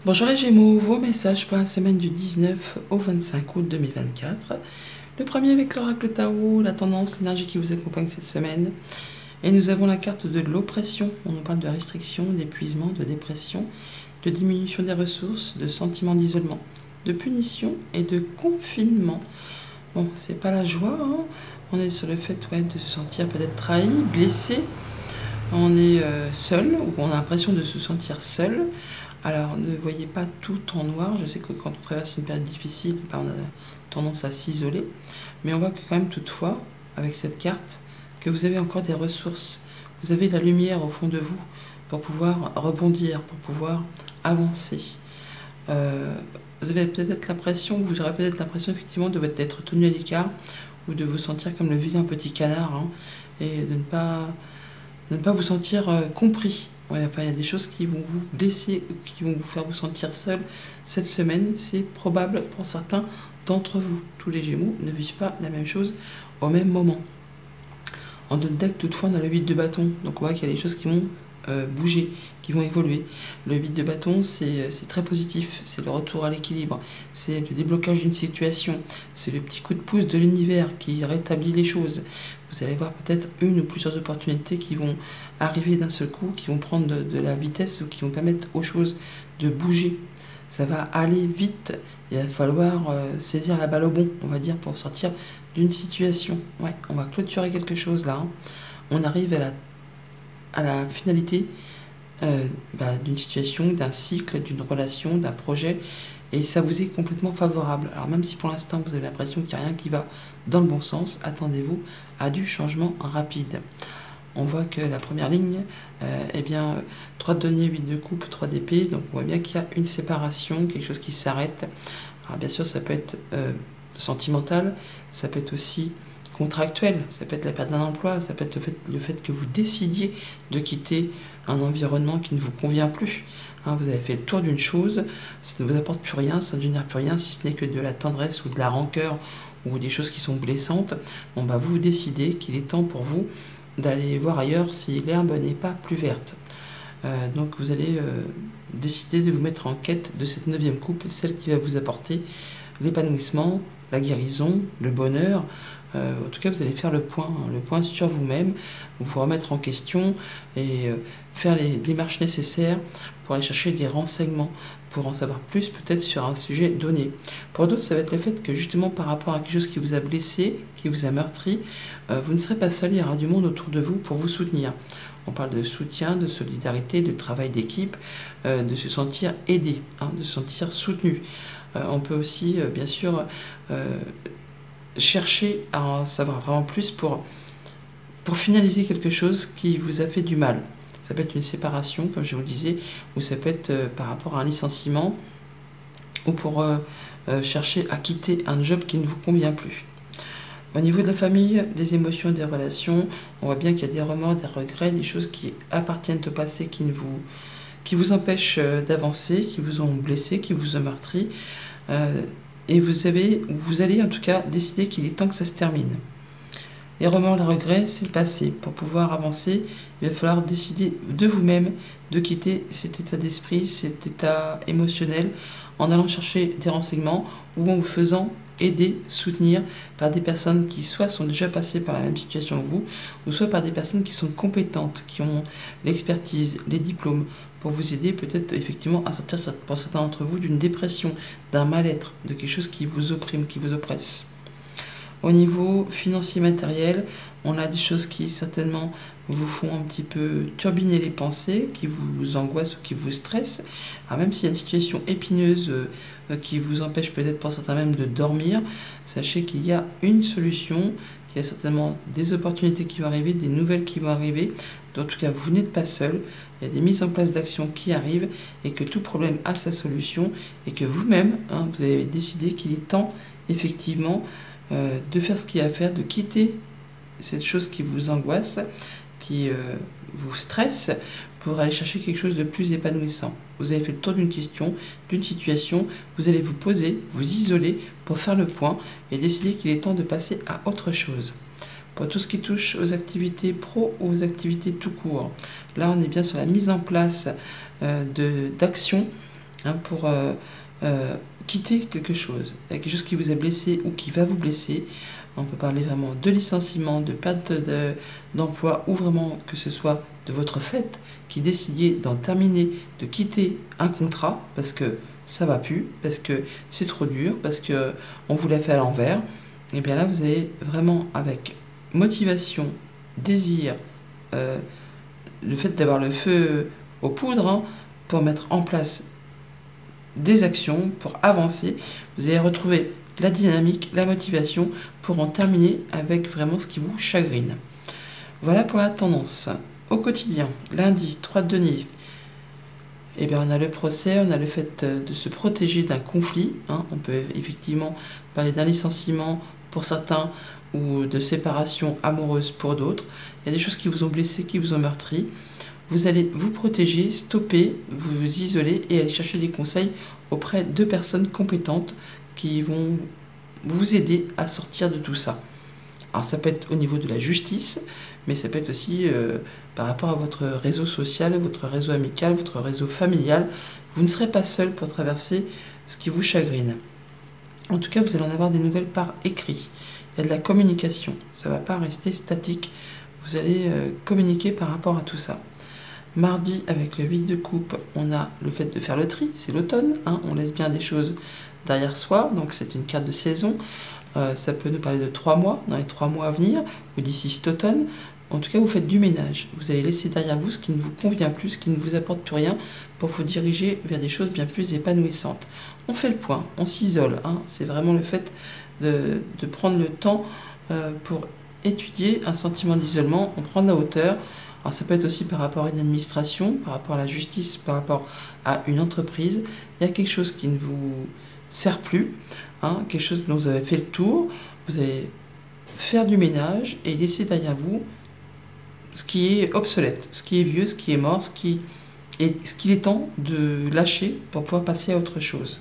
Bonjour les Gémeaux, vos messages pour la semaine du 19 au 25 août 2024. Le premier avec l'oracle Tarot, la tendance, l'énergie qui vous accompagne cette semaine. Et nous avons la carte de l'oppression. On nous parle de restriction, d'épuisement, de dépression, de diminution des ressources, de sentiment d'isolement, de punition et de confinement. Bon, c'est pas la joie, hein. On est sur le fait de se sentir peut-être trahi, blessé. On est seul, ou on a l'impression de se sentir seul. Alors, ne voyez pas tout en noir. Je sais que quand on traverse une période difficile, on a tendance à s'isoler. Mais on voit que quand même, toutefois, avec cette carte, que vous avez encore des ressources. Vous avez la lumière au fond de vous pour pouvoir rebondir, pour pouvoir avancer. Vous avez peut-être l'impression, vous aurez peut-être l'impression effectivement d'être tenu à l'écart ou de vous sentir comme le vilain petit canard, hein, et de ne pas vous sentir compris. Ouais, enfin, il y a des choses qui vont vous blesser, qui vont vous faire vous sentir seul cette semaine. C'est probable pour certains d'entre vous. Tous les Gémeaux ne vivent pas la même chose au même moment. En d'autres decks, toutefois, on a le 8 de bâton. Donc on voit qu'il y a des choses qui vont bouger, qui vont évoluer. Le 8 de bâton, c'est très positif. C'est le retour à l'équilibre. C'est le déblocage d'une situation. C'est le petit coup de pouce de l'univers qui rétablit les choses. Vous allez voir peut-être une ou plusieurs opportunités qui vont arriver d'un seul coup, qui vont prendre de la vitesse ou qui vont permettre aux choses de bouger. Ça va aller vite. Il va falloir saisir la balle au bon, on va dire, pour sortir d'une situation. Ouais, on va clôturer quelque chose là, hein. On arrive à la finalité d'une situation, d'un cycle, d'une relation, d'un projet, et ça vous est complètement favorable. Alors même si pour l'instant vous avez l'impression qu'il n'y a rien qui va dans le bon sens, attendez-vous à du changement rapide. On voit que la première ligne, 3 de denier, 8 de coupe, 3 d'épée, donc on voit bien qu'il y a une séparation, quelque chose qui s'arrête. Alors bien sûr, ça peut être sentimental, ça peut être aussi contractuel, ça peut être la perte d'un emploi, ça peut être le fait que vous décidiez de quitter un environnement qui ne vous convient plus. Hein, vous avez fait le tour d'une chose, ça ne vous apporte plus rien, ça ne génère plus rien, si ce n'est que de la tendresse ou de la rancœur ou des choses qui sont blessantes. Bon, bah, vous décidez qu'il est temps pour vous d'aller voir ailleurs si l'herbe n'est pas plus verte. Donc vous allez décider de vous mettre en quête de cette 9e coupe, celle qui va vous apporter l'épanouissement, la guérison, le bonheur. En tout cas, vous allez faire le point sur vous-même, vous remettre en question et faire les démarches nécessaires pour aller chercher des renseignements, pour en savoir plus peut-être sur un sujet donné. Pour d'autres, ça va être le fait que justement par rapport à quelque chose qui vous a blessé, qui vous a meurtri, vous ne serez pas seul, il y aura du monde autour de vous pour vous soutenir. On parle de soutien, de solidarité, de travail d'équipe, de se sentir aidé, hein, de se sentir soutenu. On peut aussi, bien sûr, chercher à en savoir vraiment plus pour finaliser quelque chose qui vous a fait du mal. Ça peut être une séparation, comme je vous le disais, ou ça peut être par rapport à un licenciement, ou pour chercher à quitter un job qui ne vous convient plus. Au niveau de la famille, des émotions, des relations, on voit bien qu'il y a des remords, des regrets, des choses qui appartiennent au passé, qui vous empêchent d'avancer, qui vous ont blessé, qui vous ont meurtri. Et vous allez en tout cas décider qu'il est temps que ça se termine. Les remords, les regrets, c'est le passé. Pour pouvoir avancer, il va falloir décider de vous-même de quitter cet état d'esprit, cet état émotionnel, en allant chercher des renseignements ou en vous faisant aider, soutenir par des personnes qui soit sont déjà passées par la même situation que vous, ou soit par des personnes qui sont compétentes, qui ont l'expertise, les diplômes, pour vous aider peut-être effectivement à sortir pour certains d'entre vous d'une dépression, d'un mal-être, de quelque chose qui vous opprime, qui vous oppresse. Au niveau financier matériel, on a des choses qui certainement vous font un petit peu turbiner les pensées, qui vous angoissent ou qui vous stressent. Alors même s'il y a une situation épineuse qui vous empêche peut-être pour certains même de dormir, sachez qu'il y a une solution, qu'il y a certainement des opportunités qui vont arriver, des nouvelles qui vont arriver. En tout cas, vous n'êtes pas seul, il y a des mises en place d'actions qui arrivent et que tout problème a sa solution et que vous-même, hein, vous avez décidé qu'il est temps effectivement de faire ce qu'il y a à faire, de quitter cette chose qui vous angoisse, qui vous stresse, pour aller chercher quelque chose de plus épanouissant. Vous avez fait le tour d'une question, d'une situation, vous allez vous poser, vous isoler pour faire le point et décider qu'il est temps de passer à autre chose. Pour tout ce qui touche aux activités pro ou aux activités tout court, là on est bien sur la mise en place d'actions hein, pour quitter quelque chose. Il y a quelque chose qui vous a blessé ou qui va vous blesser. On peut parler vraiment de licenciement, de perte d'emploi, ou vraiment que ce soit de votre fait qui décidiez d'en terminer, de quitter un contrat parce que ça va plus, parce que c'est trop dur, parce que on vous l'a fait à l'envers. Et bien là, vous avez vraiment avec motivation, désir, le fait d'avoir le feu aux poudres, hein, pour mettre en place des actions, pour avancer, vous allez retrouver la dynamique, la motivation pour en terminer avec vraiment ce qui vous chagrine. Voilà pour la tendance. Au quotidien, lundi, 3 de denier, eh bien, on a le procès, on a le fait de se protéger d'un conflit, hein. On peut effectivement parler d'un licenciement pour certains ou de séparation amoureuse pour d'autres. Il y a des choses qui vous ont blessé, qui vous ont meurtri. Vous allez vous protéger, stopper, vous isoler et aller chercher des conseils auprès de personnes compétentes qui vont vous aider à sortir de tout ça. Alors ça peut être au niveau de la justice, mais ça peut être aussi par rapport à votre réseau social, votre réseau amical, votre réseau familial. Vous ne serez pas seul pour traverser ce qui vous chagrine. En tout cas, vous allez en avoir des nouvelles par écrit. Il y a de la communication, ça ne va pas rester statique. Vous allez communiquer par rapport à tout ça. Mardi, avec le 8 de coupe, on a le fait de faire le tri, c'est l'automne, hein, on laisse bien des choses derrière soi, donc c'est une carte de saison. Ça peut nous parler de 3 mois, dans les 3 mois à venir, ou d'ici cet automne. En tout cas, vous faites du ménage. Vous allez laisser derrière vous ce qui ne vous convient plus, ce qui ne vous apporte plus rien, pour vous diriger vers des choses bien plus épanouissantes. On fait le point, on s'isole, hein. C'est vraiment le fait de prendre le temps pour étudier un sentiment d'isolement, on prend de la hauteur. Alors ça peut être aussi par rapport à une administration, par rapport à la justice, par rapport à une entreprise. Il y a quelque chose qui ne vous sert plus, hein, quelque chose dont vous avez fait le tour. Vous allez faire du ménage et laisser derrière vous ce qui est obsolète, ce qui est vieux, ce qui est mort, ce qu'il est temps de lâcher pour pouvoir passer à autre chose.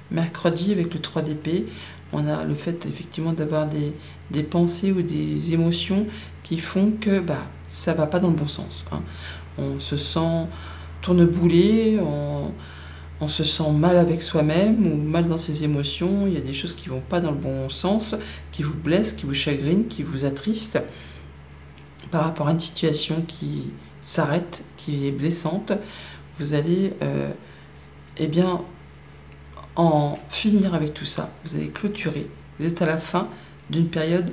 Mercredi, avec le 3 d'épée, on a le fait effectivement d'avoir des pensées ou des émotions qui font que ça ne va pas dans le bon sens, hein. On se sent tourneboulé, on se sent mal avec soi-même ou mal dans ses émotions. Il y a des choses qui ne vont pas dans le bon sens, qui vous blessent, qui vous chagrinent, qui vous attristent par rapport à une situation qui s'arrête, qui est blessante. Vous allez en finir avec tout ça. Vous allez clôturer. Vous êtes à la fin d'une période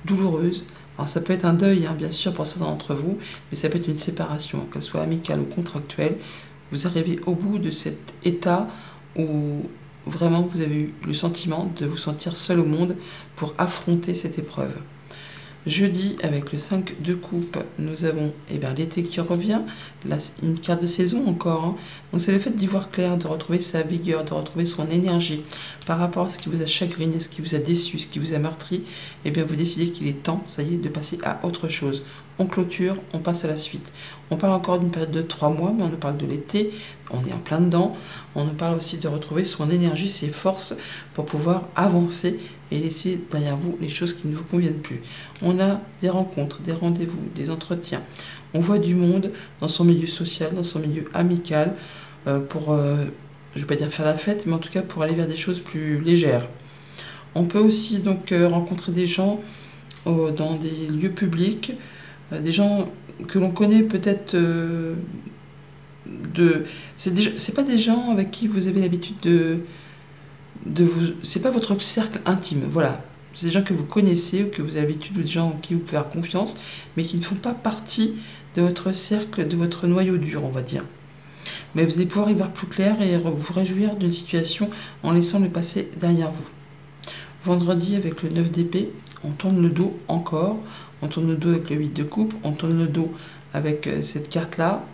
douloureuse. Alors ça peut être un deuil, hein, bien sûr, pour certains d'entre vous, mais ça peut être une séparation, qu'elle soit amicale ou contractuelle. Vous arrivez au bout de cet état où vraiment vous avez eu le sentiment de vous sentir seul au monde pour affronter cette épreuve. Jeudi, avec le 5 de coupe, nous avons l'été qui revient, là, une carte de saison encore, hein. Donc c'est le fait d'y voir clair, de retrouver sa vigueur, de retrouver son énergie par rapport à ce qui vous a chagriné, ce qui vous a déçu, ce qui vous a meurtri. Vous décidez qu'il est temps, ça y est, de passer à autre chose. On clôture, on passe à la suite. On parle encore d'une période de 3 mois, mais on nous parle de l'été, on est en plein dedans. On nous parle aussi de retrouver son énergie, ses forces pour pouvoir avancer et laisser derrière vous les choses qui ne vous conviennent plus. On a des rencontres, des rendez-vous, des entretiens. On voit du monde dans son milieu social, dans son milieu amical, pour, je ne vais pas dire faire la fête, mais en tout cas pour aller vers des choses plus légères. On peut aussi donc rencontrer des gens dans des lieux publics, des gens que l'on connaît peut-être c'est pas des gens avec qui vous avez l'habitude c'est pas votre cercle intime, voilà. C'est des gens que vous connaissez ou que vous avez l'habitude, ou des gens en qui vous pouvez faire confiance, mais qui ne font pas partie de votre cercle, de votre noyau dur, on va dire. Mais vous allez pouvoir y voir plus clair et vous réjouir d'une situation en laissant le passé derrière vous. Vendredi, avec le 9 d'épée, on tourne le dos encore, on tourne le dos avec le 8 de coupe, on tourne le dos avec cette carte-là.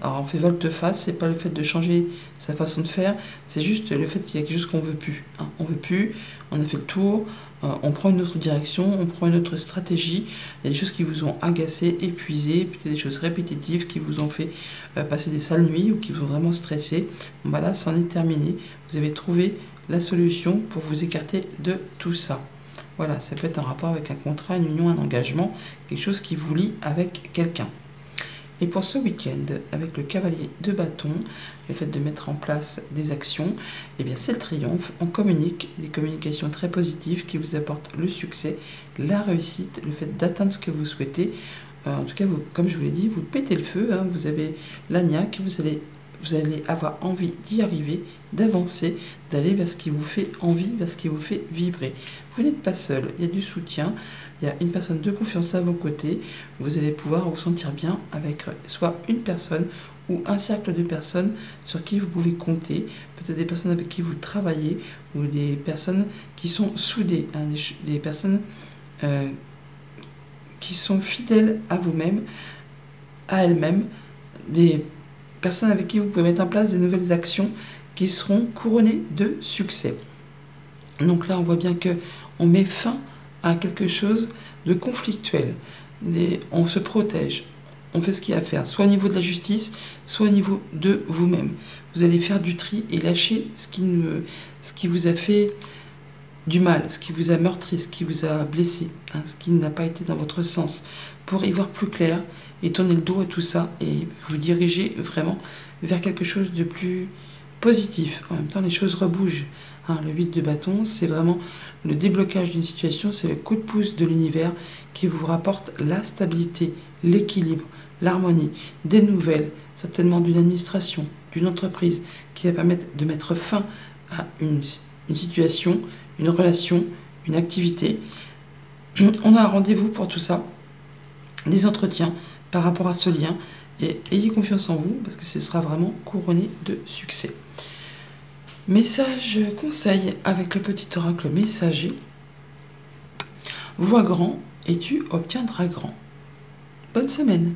Alors on fait volte-face, c'est pas le fait de changer sa façon de faire, c'est juste le fait qu'il y a quelque chose qu'on veut plus, hein. On veut plus, on a fait le tour, on prend une autre direction, on prend une autre stratégie. Il y a des choses qui vous ont agacé, épuisé, peut-être des choses répétitives qui vous ont fait passer des sales nuits ou qui vous ont vraiment stressé. Bon, là, c'en est terminé. Vous avez trouvé la solution pour vous écarter de tout ça. Voilà, ça peut être en rapport avec un contrat, une union, un engagement, quelque chose qui vous lie avec quelqu'un. Et pour ce week-end, avec le cavalier de bâton, le fait de mettre en place des actions, eh bien c'est le triomphe. On communique, des communications très positives qui vous apportent le succès, la réussite, le fait d'atteindre ce que vous souhaitez. En tout cas, vous, comme je vous l'ai dit, vous pétez le feu, hein, vous avez la niaque, vous allez avoir envie d'y arriver, d'avancer, d'aller vers ce qui vous fait envie, vers ce qui vous fait vibrer. Vous n'êtes pas seul, il y a du soutien, il y a une personne de confiance à vos côtés. Vous allez pouvoir vous sentir bien avec soit une personne ou un cercle de personnes sur qui vous pouvez compter, peut-être des personnes avec qui vous travaillez ou des personnes qui sont soudées, hein, des personnes qui sont fidèles à vous-même, à elles-mêmes, des personnes avec qui vous pouvez mettre en place des nouvelles actions qui seront couronnées de succès. Donc là, on voit bien que on met fin à quelque chose de conflictuel. On se protège, on fait ce qu'il y a à faire, soit au niveau de la justice, soit au niveau de vous-même. Vous allez faire du tri et lâcher ce qui vous a fait du mal, ce qui vous a meurtri, ce qui vous a blessé, hein, ce qui n'a pas été dans votre sens, pour y voir plus clair et tourner le dos à tout ça et vous diriger vraiment vers quelque chose de plus positif. En même temps, les choses rebougent. Hein, le 8 de bâton, c'est vraiment le déblocage d'une situation, c'est le coup de pouce de l'univers qui vous rapporte la stabilité, l'équilibre, l'harmonie, des nouvelles, certainement d'une administration, d'une entreprise, qui va permettre de mettre fin à une situation, une relation, une activité. On a un rendez-vous pour tout ça, des entretiens par rapport à ce lien, et ayez confiance en vous parce que ce sera vraiment couronné de succès. Message conseil avec le petit oracle messager. Vois grand et tu obtiendras grand. Bonne semaine.